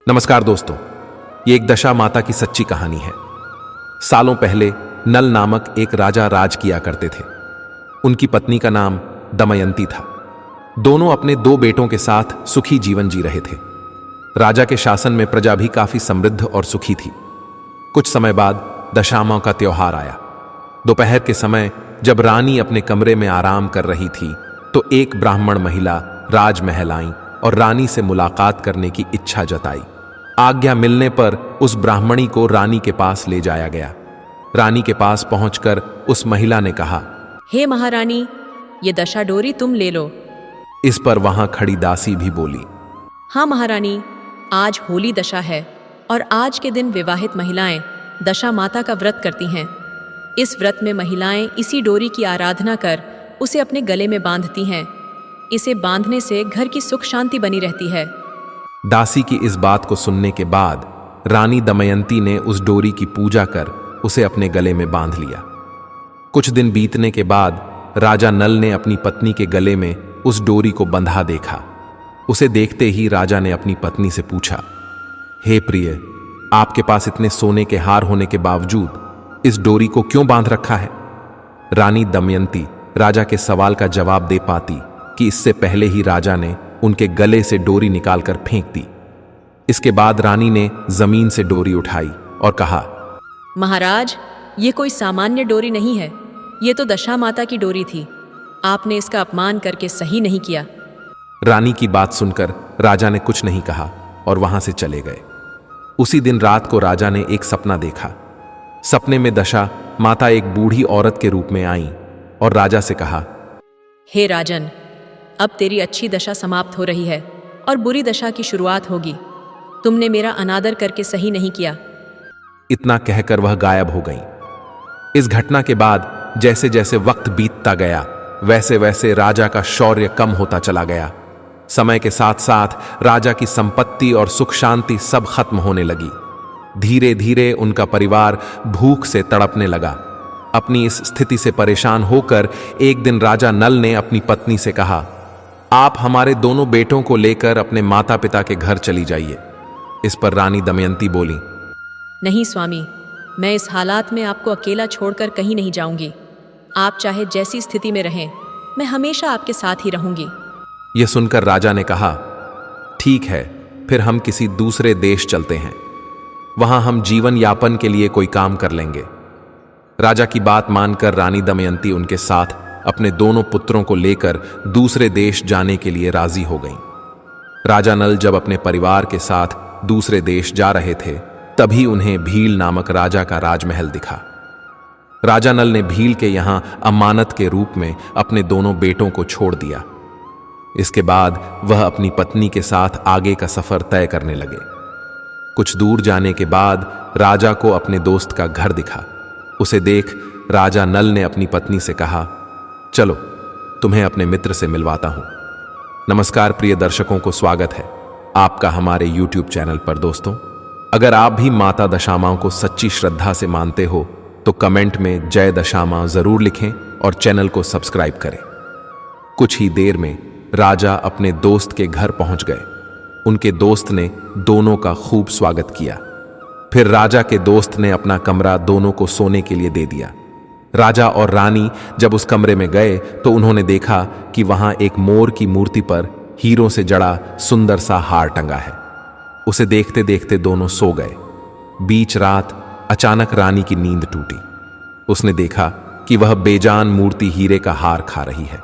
नमस्कार दोस्तों, ये एक दशा माता की सच्ची कहानी है। सालों पहले नल नामक एक राजा राज किया करते थे। उनकी पत्नी का नाम दमयंती था। दोनों अपने दो बेटों के साथ सुखी जीवन जी रहे थे। राजा के शासन में प्रजा भी काफी समृद्ध और सुखी थी। कुछ समय बाद दशामां का त्योहार आया। दोपहर के समय जब रानी अपने कमरे में आराम कर रही थी तो एक ब्राह्मण महिला राजमहल आई और रानी से मुलाकात करने की इच्छा जताई। आज्ञा मिलने पर उस ब्राह्मणी को रानी के पास ले जाया गया। रानी के पास पहुंचकर उस महिला ने कहा, हे महारानी, ये दशा डोरी तुम ले लो। इस पर वहां खड़ी दासी भी बोली, हाँ महारानी, आज होली दशा है और आज के दिन विवाहित महिलाएं दशा माता का व्रत करती हैं। इस व्रत में महिलाएं इसी डोरी की आराधना कर उसे अपने गले में बांधती हैं। इसे बांधने से घर की सुख शांति बनी रहती है। दासी की इस बात को सुनने के बाद रानी दमयंती ने उस डोरी की पूजा कर उसे अपने गले में बांध लिया। कुछ दिन बीतने के बाद राजा नल ने अपनी पत्नी के गले में उस डोरी को बंधा देखा। उसे देखते ही राजा ने अपनी पत्नी से पूछा, हे प्रिय, आपके पास इतने सोने के हार होने के बावजूद इस डोरी को क्यों बांध रखा है? रानी दमयंती राजा के सवाल का जवाब दे पाती कि इससे पहले ही राजा ने उनके गले से डोरी निकालकर फेंक दी। इसके बाद रानी ने जमीन से डोरी उठाई और कहा, महाराज, ये कोई सामान्य डोरी नहीं है, ये तो दशा माता की डोरी थी। आपने इसका अपमान करके सही नहीं किया। रानी की बात सुनकर राजा ने कुछ नहीं कहा और वहां से चले गए। उसी दिन रात को राजा ने एक सपना देखा। सपने में दशा माता एक बूढ़ी औरत के रूप में आई और राजा से कहा, हे राजन, अब तेरी अच्छी दशा समाप्त हो रही है और बुरी दशा की शुरुआत होगी। तुमने मेरा अनादर करके सही नहीं किया। इतना कहकर वह गायब हो गई। इस घटना के बाद जैसे जैसे वक्त बीतता गया वैसे वैसे राजा का शौर्य कम होता चला गया। समय के साथ साथ राजा की संपत्ति और सुख शांति सब खत्म होने लगी। धीरे धीरे उनका परिवार भूख से तड़पने लगा। अपनी इस स्थिति से परेशान होकर एक दिन राजा नल ने अपनी पत्नी से कहा, आप हमारे दोनों बेटों को लेकर अपने माता पिता के घर चली जाइए। इस पर रानी दमयंती बोली, नहीं स्वामी, मैं इस हालात में आपको अकेला छोड़कर कहीं नहीं जाऊंगी। आप चाहे जैसी स्थिति में रहें, मैं हमेशा आपके साथ ही रहूंगी। यह सुनकर राजा ने कहा, ठीक है, फिर हम किसी दूसरे देश चलते हैं। वहां हम जीवन यापन के लिए कोई काम कर लेंगे। राजा की बात मानकर रानी दमयंती उनके साथ अपने दोनों पुत्रों को लेकर दूसरे देश जाने के लिए राजी हो गईं। राजा नल जब अपने परिवार के साथ दूसरे देश जा रहे थे तभी उन्हें भील नामक राजा का राजमहल दिखा। राजा नल ने भील के यहां अमानत के रूप में अपने दोनों बेटों को छोड़ दिया। इसके बाद वह अपनी पत्नी के साथ आगे का सफर तय करने लगे। कुछ दूर जाने के बाद राजा को अपने दोस्त का घर दिखा। उसे देख राजा नल ने अपनी पत्नी से कहा, चलो तुम्हें अपने मित्र से मिलवाता हूं। नमस्कार प्रिय दर्शकों को स्वागत है आपका हमारे YouTube चैनल पर। दोस्तों, अगर आप भी माता दशामां को सच्ची श्रद्धा से मानते हो तो कमेंट में जय दशामां जरूर लिखें और चैनल को सब्सक्राइब करें। कुछ ही देर में राजा अपने दोस्त के घर पहुंच गए। उनके दोस्त ने दोनों का खूब स्वागत किया। फिर राजा के दोस्त ने अपना कमरा दोनों को सोने के लिए दे दिया। राजा और रानी जब उस कमरे में गए तो उन्होंने देखा कि वहां एक मोर की मूर्ति पर हीरों से जड़ा सुंदर सा हार टंगा है। उसे देखते देखते दोनों सो गए। बीच रात अचानक रानी की नींद टूटी। उसने देखा कि वह बेजान मूर्ति हीरे का हार खा रही है।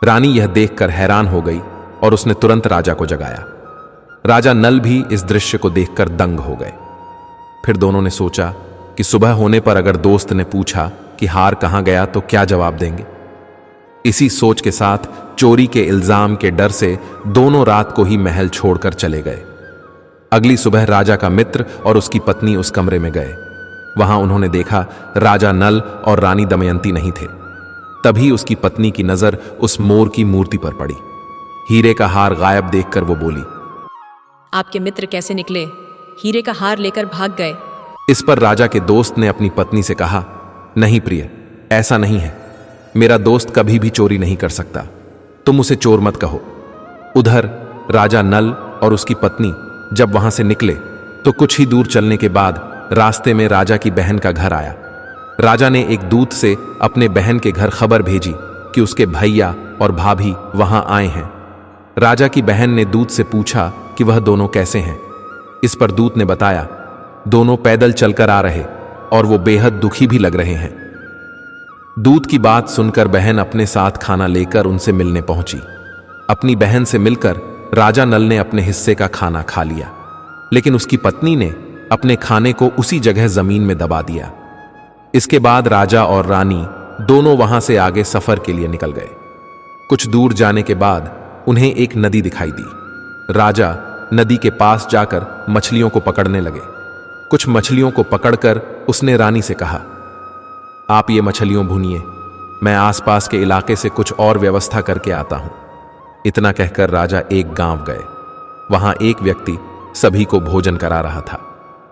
रानी यह देखकर हैरान हो गई और उसने तुरंत राजा को जगाया। राजा नल भी इस दृश्य को देखकर दंग हो गए। फिर दोनों ने सोचा कि सुबह होने पर अगर दोस्त ने पूछा कि हार कहां गया तो क्या जवाब देंगे। इसी सोच के साथ चोरी के इल्जाम के डर से दोनों रात को ही महल छोड़कर चले गए। अगली सुबह राजा का मित्र और उसकी पत्नी उस कमरे में गए। वहां उन्होंने देखा राजा नल और रानी दमयंती नहीं थे। तभी उसकी पत्नी की नजर उस मोर की मूर्ति पर पड़ी। हीरे का हार गायब देखकर वो बोली, आपके मित्र कैसे निकले? हीरे का हार लेकर भाग गए। इस पर राजा के दोस्त ने अपनी पत्नी से कहा, नहीं प्रिय, ऐसा नहीं है। मेरा दोस्त कभी भी चोरी नहीं कर सकता। तुम उसे चोर मत कहो। उधर राजा नल और उसकी पत्नी जब वहां से निकले तो कुछ ही दूर चलने के बाद रास्ते में राजा की बहन का घर आया। राजा ने एक दूत से अपने बहन के घर खबर भेजी कि उसके भैया और भाभी वहां आए हैं। राजा की बहन ने दूत से पूछा कि वह दोनों कैसे हैं। इस पर दूत ने बताया, दोनों पैदल चलकर आ रहे और वो बेहद दुखी भी लग रहे हैं। दूत की बात सुनकर बहन अपने साथ खाना लेकर उनसे मिलने पहुंची। अपनी बहन से मिलकर राजा नल ने अपने हिस्से का खाना खा लिया, लेकिन उसकी पत्नी ने अपने खाने को उसी जगह जमीन में दबा दिया। इसके बाद राजा और रानी दोनों वहां से आगे सफर के लिए निकल गए। कुछ दूर जाने के बाद उन्हें एक नदी दिखाई दी। राजा नदी के पास जाकर मछलियों को पकड़ने लगे। कुछ मछलियों को पकड़कर उसने रानी से कहा, आप ये मछलियों भूनिए, मैं आसपास के इलाके से कुछ और व्यवस्था करके आता हूं। इतना कहकर राजा एक गांव गए। वहां एक व्यक्ति सभी को भोजन करा रहा था।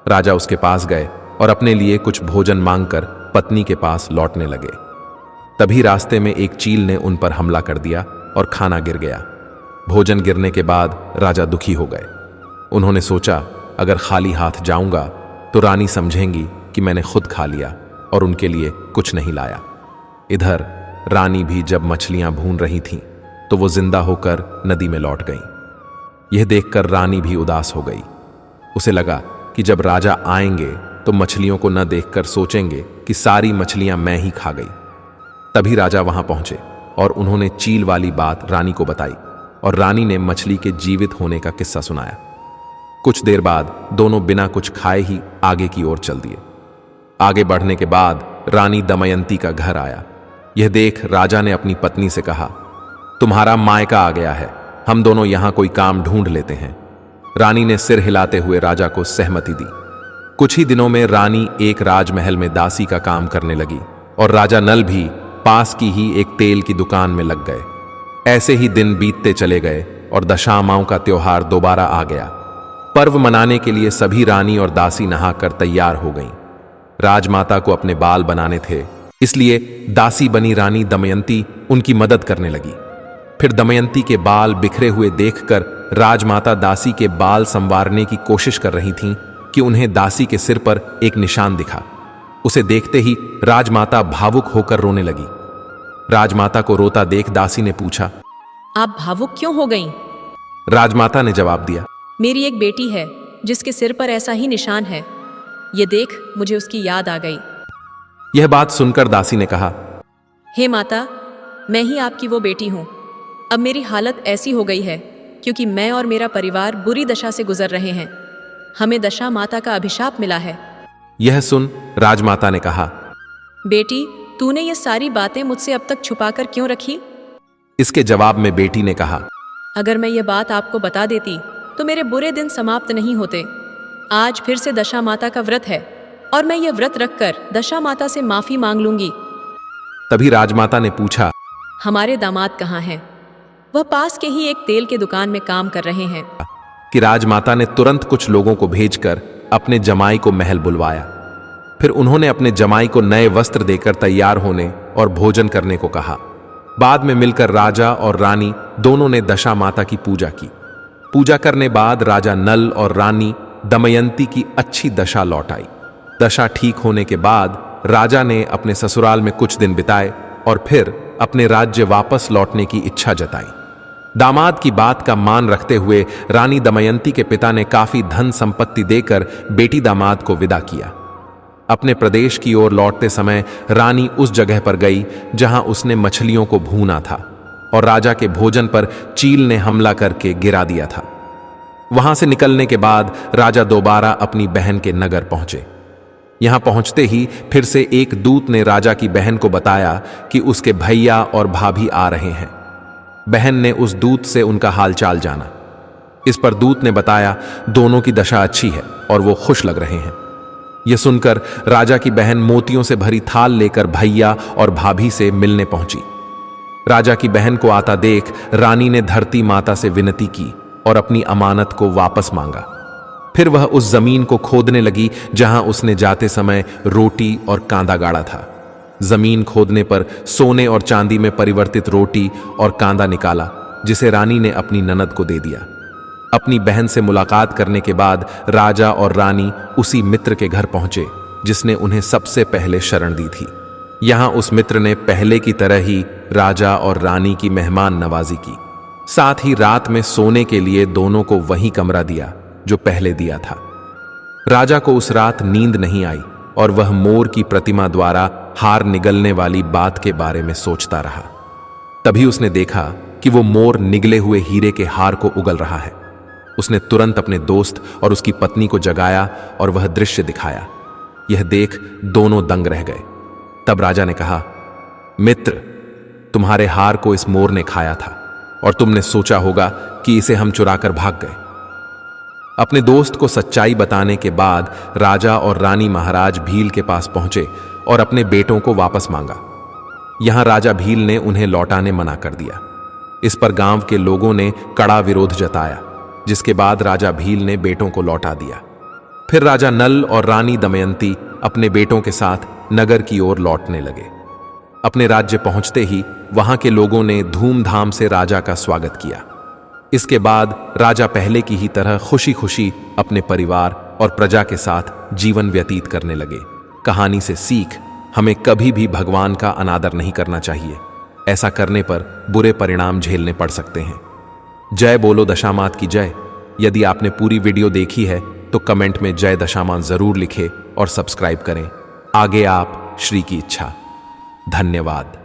राजा उसके पास गए और अपने लिए कुछ भोजन मांगकर पत्नी के पास लौटने लगे। तभी रास्ते में एक चील ने उन पर हमला कर दिया और खाना गिर गया। भोजन गिरने के बाद राजा दुखी हो गए। उन्होंने सोचा, अगर खाली हाथ जाऊंगा तो रानी समझेंगी कि मैंने खुद खा लिया और उनके लिए कुछ नहीं लाया। इधर रानी भी जब मछलियां भून रही थीं तो वो जिंदा होकर नदी में लौट गईं। यह देखकर रानी भी उदास हो गई। उसे लगा कि जब राजा आएंगे तो मछलियों को न देखकर सोचेंगे कि सारी मछलियां मैं ही खा गई। तभी राजा वहां पहुंचे और उन्होंने चील वाली बात रानी को बताई और रानी ने मछली के जीवित होने का किस्सा सुनाया। कुछ देर बाद दोनों बिना कुछ खाए ही आगे की ओर चल दिए। आगे बढ़ने के बाद रानी दमयंती का घर आया। यह देख राजा ने अपनी पत्नी से कहा, तुम्हारा मायका आ गया है, हम दोनों यहां कोई काम ढूंढ लेते हैं। रानी ने सिर हिलाते हुए राजा को सहमति दी। कुछ ही दिनों में रानी एक राजमहल में दासी का काम करने लगी और राजा नल भी पास की ही एक तेल की दुकान में लग गए। ऐसे ही दिन बीतते चले गए और दशामाओं का त्योहार दोबारा आ गया। पर्व मनाने के लिए सभी रानी और दासी नहाकर तैयार हो गईं। राजमाता को अपने बाल बनाने थे, इसलिए दासी बनी रानी दमयंती उनकी मदद करने लगी। फिर दमयंती के बाल बिखरे हुए देखकर राजमाता दासी के बाल संवारने की कोशिश कर रही थीं कि उन्हें दासी के सिर पर एक निशान दिखा। उसे देखते ही राजमाता भावुक होकर रोने लगी। राजमाता को रोता देख दासी ने पूछा, आप भावुक क्यों हो गईं? राजमाता ने जवाब दिया, मेरी एक बेटी है जिसके सिर पर ऐसा ही निशान है। ये देख मुझे उसकी याद आ गई। यह बात सुनकर दासी ने कहा, हे माता, मैं ही आपकी वो बेटी हूँ। अब मेरी हालत ऐसी हो गई है क्योंकि मैं और मेरा परिवार बुरी दशा से गुजर रहे हैं। हमें दशा माता का अभिशाप मिला है। यह सुन राजमाता ने कहा, बेटी, तूने ये सारी बातें मुझसे अब तक छुपाकर क्यों रखी? इसके जवाब में बेटी ने कहा, अगर मैं ये बात आपको बता देती तो मेरे बुरे दिन समाप्त नहीं होते। आज फिर से दशा माता का व्रत है और मैं ये व्रत रखकर दशा माता से माफी मांग लूंगी। तभी राजमाता ने पूछा, हमारे दामाद कहाँ हैं? वह पास के ही एक तेल के दुकान में काम कर रहे हैं। कि राजमाता ने तुरंत कुछ लोगों को भेजकर अपने जमाई को महल बुलवाया। फिर उन्होंने अपने जमाई को नए वस्त्र देकर तैयार होने और भोजन करने को कहा। बाद में मिलकर राजा और रानी दोनों ने दशा माता की पूजा की। पूजा करने बाद राजा नल और रानी दमयंती की अच्छी दशा लौट आई। दशा ठीक होने के बाद राजा ने अपने ससुराल में कुछ दिन बिताए और फिर अपने राज्य वापस लौटने की इच्छा जताई। दामाद की बात का मान रखते हुए रानी दमयंती के पिता ने काफी धन संपत्ति देकर बेटी दामाद को विदा किया। अपने प्रदेश की ओर लौटते समय रानी उस जगह पर गई जहां उसने मछलियों को भूना था और राजा के भोजन पर चील ने हमला करके गिरा दिया था। वहां से निकलने के बाद राजा दोबारा अपनी बहन के नगर पहुंचे। यहां पहुंचते ही फिर से एक दूत ने राजा की बहन को बताया कि उसके भैया और भाभी आ रहे हैं। बहन ने उस दूत से उनका हालचाल जाना। इस पर दूत ने बताया दोनों की दशा अच्छी है और वो खुश लग रहे हैं। यह सुनकर राजा की बहन मोतियों से भरी थाल लेकर भैया और भाभी से मिलने पहुंची। राजा की बहन को आता देख रानी ने धरती माता से विनती की और अपनी अमानत को वापस मांगा। फिर वह उस जमीन को खोदने लगी जहां उसने जाते समय रोटी और कांदा गाड़ा था। जमीन खोदने पर सोने और चांदी में परिवर्तित रोटी और कांदा निकाला, जिसे रानी ने अपनी ननद को दे दिया। अपनी बहन से मुलाकात करने के बाद राजा और रानी उसी मित्र के घर पहुंचे जिसने उन्हें सबसे पहले शरण दी थी। यहां उस मित्र ने पहले की तरह ही राजा और रानी की मेहमान नवाजी की। साथ ही रात में सोने के लिए दोनों को वही कमरा दिया जो पहले दिया था। राजा को उस रात नींद नहीं आई और वह मोर की प्रतिमा द्वारा हार निगलने वाली बात के बारे में सोचता रहा। तभी उसने देखा कि वो मोर निगले हुए हीरे के हार को उगल रहा है। उसने तुरंत अपने दोस्त और उसकी पत्नी को जगाया और वह दृश्य दिखाया। यह देख दोनों दंग रह गए। तब राजा ने कहा, मित्र, तुम्हारे हार को इस मोर ने खाया था और तुमने सोचा होगा कि इसे हम चुराकर भाग गए। अपने दोस्त को सच्चाई बताने के बाद राजा और रानी महाराज भील के पास पहुंचे और अपने बेटों को वापस मांगा। यहां राजा भील ने उन्हें लौटाने मना कर दिया। इस पर गांव के लोगों ने कड़ा विरोध जताया, जिसके बाद राजा भील ने बेटों को लौटा दिया। फिर राजा नल और रानी दमयंती अपने बेटों के साथ नगर की ओर लौटने लगे। अपने राज्य पहुंचते ही वहां के लोगों ने धूमधाम से राजा का स्वागत किया। इसके बाद राजा पहले की ही तरह खुशी खुशी अपने परिवार और प्रजा के साथ जीवन व्यतीत करने लगे। कहानी से सीख, हमें कभी भी भगवान का अनादर नहीं करना चाहिए। ऐसा करने पर बुरे परिणाम झेलने पड़ सकते हैं। जय बोलो दशामात की जय। यदि आपने पूरी वीडियो देखी है तो कमेंट में जय दशामात जरूर लिखें और सब्सक्राइब करें। आगे आप श्री की इच्छा। धन्यवाद।